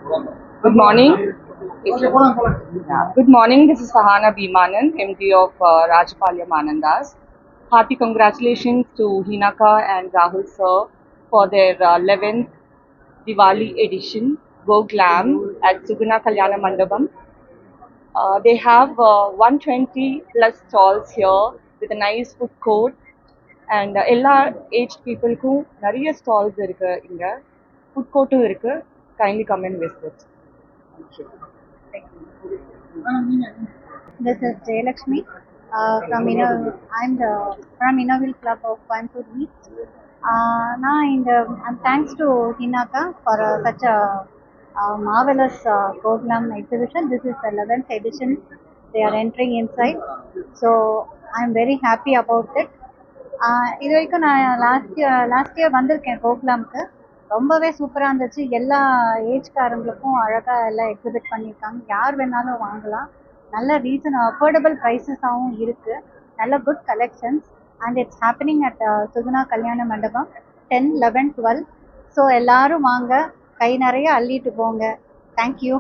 Good morning. Yeah. Good morning. This is Sahana Bhimanan, MD of Rajapalyam Anandas. Hearty congratulations to Hinaka and Rahul sir for their 11th Diwali edition, Go Glam at Suguna Kalyana Mandapam. They have 120 plus stalls here with a nice food court and எல்லா aged peopleக்கும் நிறைய stalls இருக்கு இங்க. Food courtum இருக்கு. Kindly come and visit. This is Jayalakshmi I'm from Innovil Club of Coimbatore East. And thanks to Hinaka for such a marvelous program exhibition. This is the 11th edition. They are entering inside, so I'm very happy about it. இது வரைக்கும் நான் last year வந்திருக்கேன் ப்ரோக்ராமுக்கு. ரொம்பவே சூப்பராக இருந்துச்சு. எல்லா ஏஜ்காரங்களுக்கும் அழகாக எல்லாம் எக்ஸிபிட் பண்ணியிருக்காங்க. யார் வேணாலும் வாங்கலாம். நல்ல அஃபோர்டபுள் ப்ரைஸஸாகவும் இருக்குது. நல்ல good collections and it's happening at Suguna கல்யாண மண்டபம் 10, 11, 12. ஸோ எல்லாரும் வாங்க, கை நிறைய அள்ளிட்டு போங்க. தேங்க்யூ.